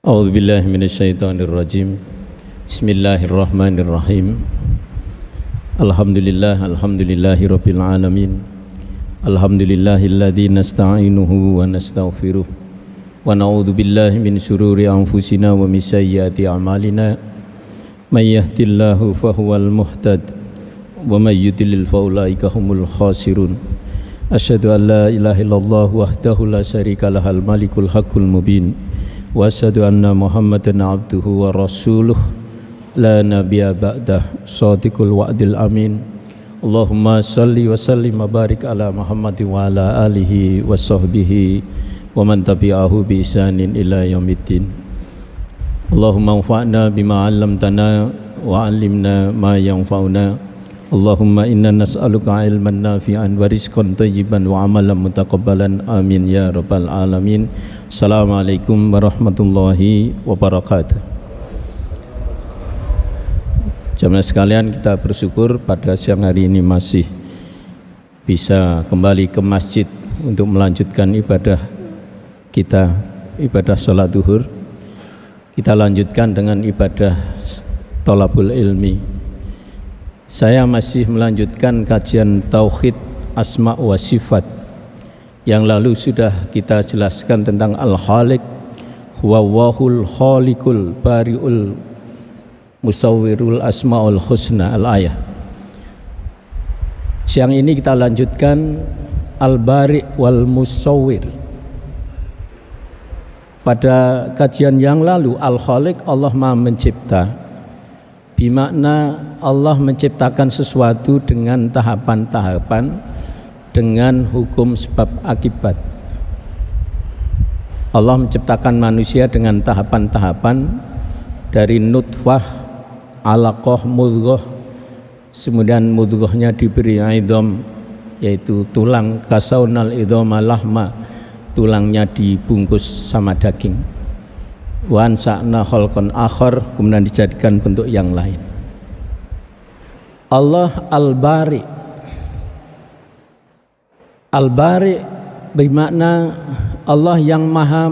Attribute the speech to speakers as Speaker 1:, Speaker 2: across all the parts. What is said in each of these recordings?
Speaker 1: A'udzu billahi minasyaitonir rajim. Bismillahirrahmanirrahim. Alhamdulillahirabbil alamin. Alhamdulillahilladzi nasta'inuhu wa nastaghfiruh. Wa na'udzu billahi min syururi anfusina wa min sayyiati a'malina. May yahdihillahu fahuwal muhtad wa may yudlil fa ulaika humul khasirun. Asyhadu an la ilaha illallah wahdahu la syarika lahal malikul haqqul mubin. Wa asyhadu anna Muhammadan abduhu wa rasuluh la nabiyya ba'dah shadiqul wa'dil amin. Allahumma salli wa sallim wa barik ala Muhammad wa ala alihi wa sahbihi wa man tabi'ahu bi ihsanin ila yaumiddin. Allahumma anfa'na bima 'allamtana wa 'allimna ma yanfa'una. Allahumma inna nas'aluka ilman nafi'an wa rizqan thayyiban wa amalan mutaqabbalan amin ya rabbal alamin. Assalamualaikum warahmatullahi wabarakatuh. Jamaah sekalian, kita bersyukur pada siang hari ini masih bisa kembali ke masjid untuk melanjutkan ibadah kita, ibadah sholat duhur. Kita lanjutkan dengan ibadah thalabul ilmi. Saya masih melanjutkan kajian tauhid asma wa sifat. Yang lalu sudah kita jelaskan tentang al-khaliq, huwallahul khaliqul bari'ul musawwirul asmaul husna al-ayah. Siang ini kita lanjutkan al-bari' wal musawwir. Pada kajian yang lalu al-khaliq, Allah Maha mencipta, bimakna Allah menciptakan sesuatu dengan tahapan-tahapan, dengan hukum sebab akibat. Allah menciptakan manusia dengan tahapan-tahapan, dari nutfah, alaqah, mudghah, kemudian mudghahnya diberi idham, yaitu tulang, kasaunal idhama lahma, tulangnya dibungkus sama daging. Wa ansa'na khalqan akhar, kemudian dijadikan bentuk yang lain. Allah al-bari. Al-bari bermakna Allah yang maha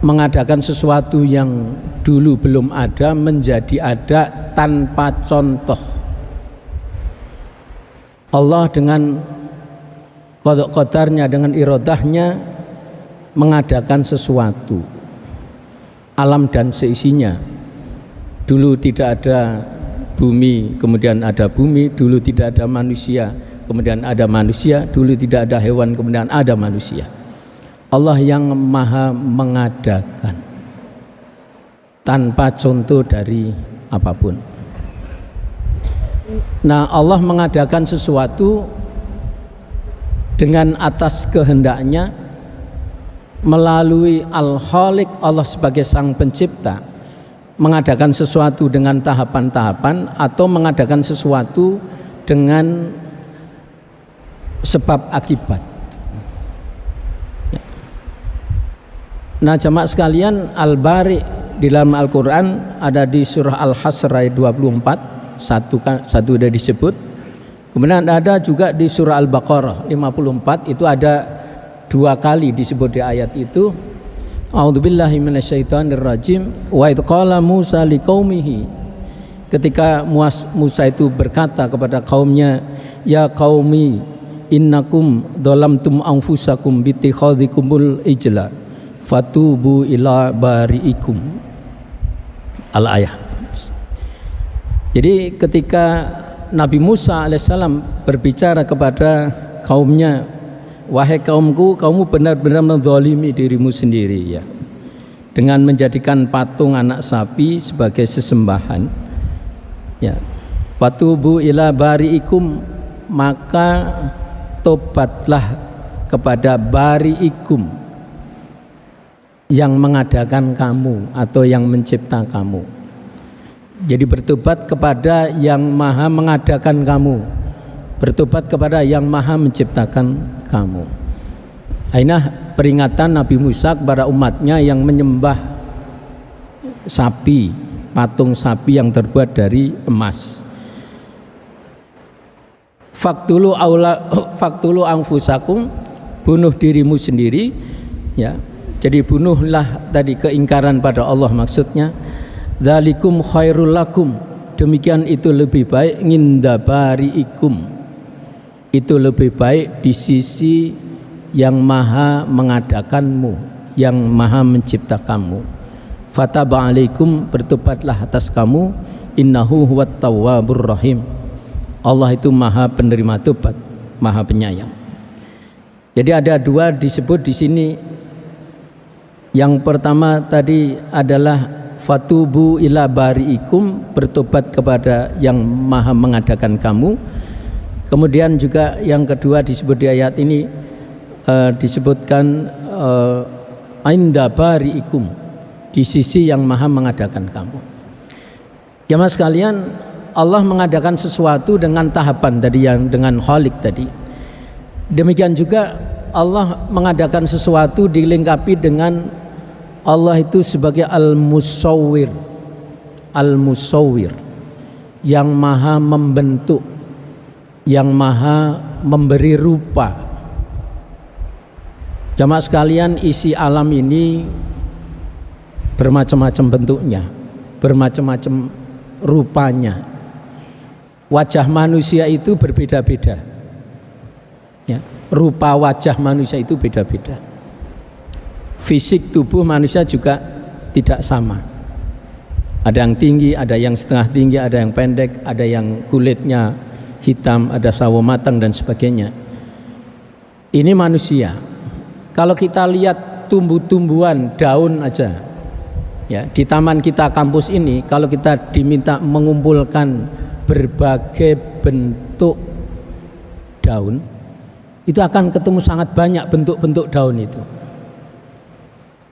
Speaker 1: mengadakan sesuatu yang dulu belum ada menjadi ada tanpa contoh. Allah dengan qada qadarnya, dengan iradahnya mengadakan sesuatu, alam dan seisinya. Dulu tidak ada bumi, kemudian ada bumi. Dulu tidak ada manusia, kemudian ada manusia. Dulu tidak ada hewan, kemudian ada manusia. Allah yang maha mengadakan tanpa contoh dari apapun. Nah, Allah mengadakan sesuatu dengan atas kehendaknya melalui al-khaliq, Allah sebagai sang pencipta, mengadakan sesuatu dengan tahapan-tahapan atau mengadakan sesuatu dengan sebab akibat. Nah, jamaah sekalian, al-bari di dalam Al-Quran ada di surah Al-Hasr ayat 24, satu sudah disebut. Kemudian ada juga di surah Al-Baqarah 54, itu ada 2 kali disebut di ayat itu. A'udzubillahi minasyaitonir rajim. Wa idz qala Musa liqaumihi, ketika Musa itu berkata kepada kaumnya, ya qaumi innakum dhalamtum anfusakum bittikhadhikumul ijla fatubu ila bari'ikum al-ayah. Jadi ketika Nabi Musa alaihissalam berbicara kepada kaumnya, wahai kaumku, kamu benar-benar menzalimi dirimu sendiri ya, dengan menjadikan patung anak sapi sebagai sesembahan ya. Fatubu ila bari'ikum, maka tobatlah kepada bari'ikum, yang mengadakan kamu atau yang mencipta kamu. Jadi bertobat kepada yang maha mengadakan kamu, bertobat kepada yang maha menciptakan kamu. Ainah peringatan Nabi Musa kepada umatnya yang menyembah sapi, patung sapi yang terbuat dari emas. Faktulu anfusakum, bunuh dirimu sendiri ya, Jadi bunuhlah tadi keingkaran pada Allah maksudnya. Dzalikum khairul lakum, demikian itu lebih baik, nginda bariikum, itu lebih baik di sisi yang maha mengadakanmu, yang maha menciptakanmu. Fataba alaikum, bertobatlah atas kamu, innahu huwat tawwabur rahim, Allah itu maha penerima tobat, maha penyayang. Jadi ada dua disebut di sini. Yang pertama tadi adalah fatubu ila bariikum, bertobat kepada yang maha mengadakan kamu. Kemudian juga yang kedua disebut di ayat ini disebutkan inda bariikum, di sisi yang maha mengadakan kamu. Jamaah sekalian, Allah mengadakan sesuatu dengan tahapan tadi, yang dengan khalik tadi. Demikian juga Allah mengadakan sesuatu dilengkapi dengan Allah itu sebagai al-musawwir, al-musawwir, yang maha membentuk, yang maha memberi rupa. Jamaah sekalian, isi alam ini bermacam-macam bentuknya, bermacam-macam rupanya. Wajah manusia itu berbeda-beda, ya, rupa wajah manusia itu beda-beda. Fisik tubuh manusia juga tidak sama. Ada yang tinggi, ada yang setengah tinggi, ada yang pendek, ada yang kulitnya hitam, ada sawo matang dan sebagainya. Ini manusia. Kalau kita lihat tumbuh-tumbuhan, daun aja, ya, di taman kita kampus ini, kalau kita diminta mengumpulkan berbagai bentuk daun, itu akan ketemu sangat banyak bentuk-bentuk daun itu.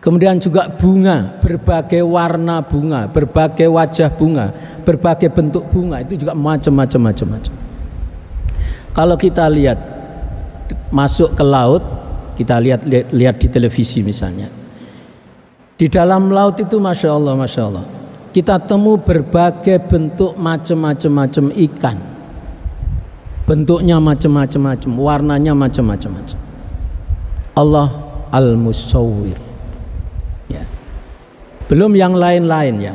Speaker 1: Kemudian juga bunga, berbagai warna bunga, berbagai wajah bunga, berbagai bentuk bunga, itu juga macam-macam. Kalau kita lihat masuk ke laut, kita lihat di televisi misalnya, di dalam laut itu masya Allah, kita temu berbagai bentuk macam-macam ikan, bentuknya macam-macam, warnanya macam-macam. Allah al-musawwir. Belum yang lain-lain, ya.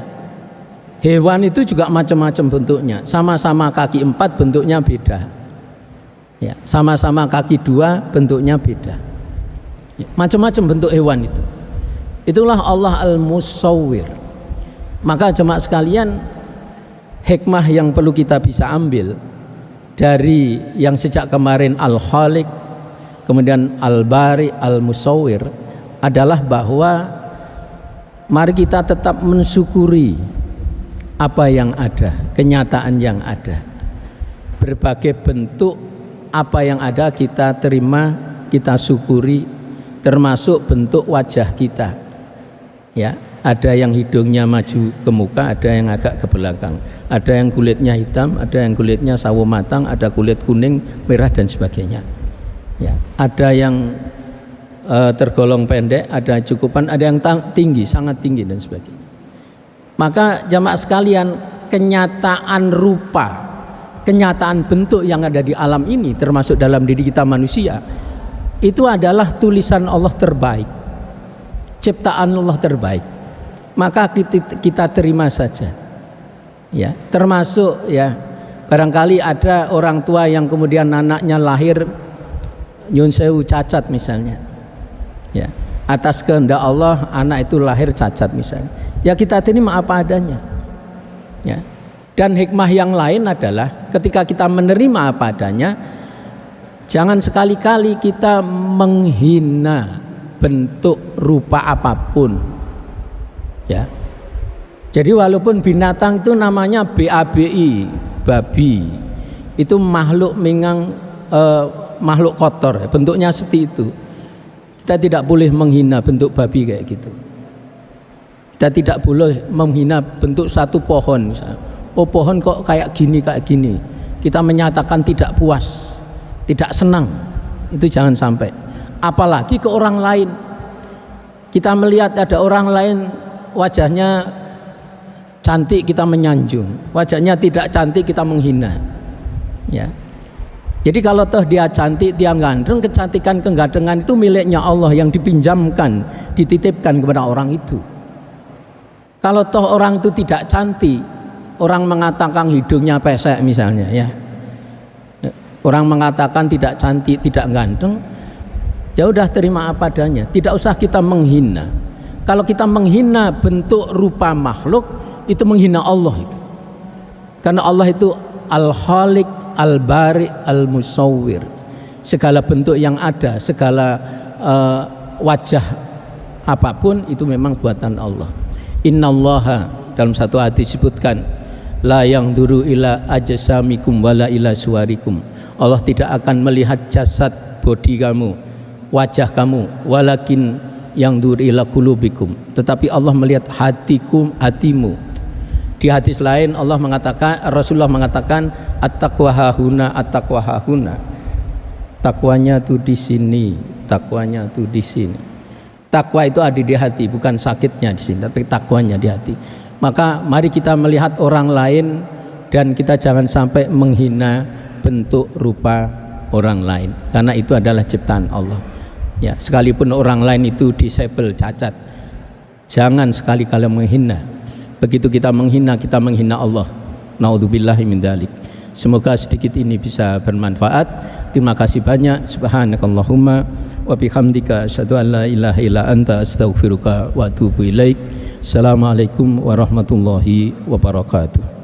Speaker 1: Hewan itu juga macam-macam bentuknya. Sama-sama kaki 4 bentuknya beda, ya. Sama-sama kaki 2 bentuknya beda, ya. Macam-macam bentuk hewan itu. Itulah Allah al-musawwir. Maka jemaah sekalian, hikmah yang perlu kita bisa ambil dari yang sejak kemarin al-khaliq, kemudian al-bari, al-musawwir, adalah bahwa mari kita tetap mensyukuri apa yang ada, kenyataan yang ada. Berbagai bentuk apa yang ada kita terima, kita syukuri, termasuk bentuk wajah kita. Ya, ada yang hidungnya maju ke muka, ada yang agak ke belakang. Ada yang kulitnya hitam, ada yang kulitnya sawo matang, ada kulit kuning, merah dan sebagainya. Ya, ada yang tergolong pendek, ada cukupan, ada yang tinggi, sangat tinggi dan sebagainya. Maka jamaah sekalian, kenyataan rupa, kenyataan bentuk yang ada di alam ini, termasuk dalam diri kita manusia, itu adalah tulisan Allah terbaik, ciptaan Allah terbaik. Maka kita terima saja, ya. Termasuk, ya, barangkali ada orang tua yang kemudian anaknya lahir nyun sewu cacat misalnya, ya, atas kehendak Allah anak itu lahir cacat misalnya, ya kita terima apa adanya, ya. Dan hikmah yang lain adalah ketika kita menerima apa adanya, jangan sekali-kali kita menghina bentuk rupa apapun, ya. Jadi walaupun binatang itu namanya BABI, babi, itu makhluk makhluk kotor, bentuknya seperti itu. Kita tidak boleh menghina bentuk babi kayak gitu. Kita tidak boleh menghina bentuk satu pohon misalnya. Oh, pohon kok kayak gini. Kita menyatakan tidak puas, tidak senang. Itu jangan sampai. Apalagi ke orang lain. Kita melihat ada orang lain wajahnya cantik, kita menyanjung. Wajahnya tidak cantik, kita menghina. Ya. Jadi kalau toh dia cantik, dia ganteng, kecantikan kegantengan itu miliknya Allah yang dipinjamkan, dititipkan kepada orang itu. Kalau toh orang itu tidak cantik, orang mengatakan hidungnya pesek misalnya ya, orang mengatakan tidak cantik, tidak ganteng, ya udah terima apa adanya, tidak usah kita menghina. Kalau kita menghina bentuk rupa makhluk, itu menghina Allah itu. Karena Allah itu Al-Khaliq, Al-Bari, Al-Musawwir. Segala bentuk yang ada, segala wajah apapun itu memang buatan Allah. Innallaha, dalam satu hadis disebutkan, la yanzuru ila ajsamikum wala ila suwarikum. Allah tidak akan melihat jasad, bodi kamu, wajah kamu, walakin yanzuru ila qulubikum. Tetapi Allah melihat hatikum, hatimu. Di hadis lain Allah mengatakan, Rasulullah mengatakan, at-taqwa hahuna, at-taqwa hahuna. Takwanya tuh di sini, takwanya tuh di sini. Takwa itu ada di hati, bukan sakitnya di sini, tapi takwanya di hati. Maka mari kita melihat orang lain dan kita jangan sampai menghina bentuk rupa orang lain, karena itu adalah ciptaan Allah. Ya, sekalipun orang lain itu disable, cacat, jangan sekali-kali menghina. Begitu kita menghina Allah. Naudzubillahi min dzalik. Semoga sedikit ini bisa bermanfaat. Terima kasih banyak. Subhanakallahumma wa bihamdika asyhadu an la ilaha illa anta astaghfiruka wa atubu ilaik. Assalamualaikum warahmatullahi wabarakatuh.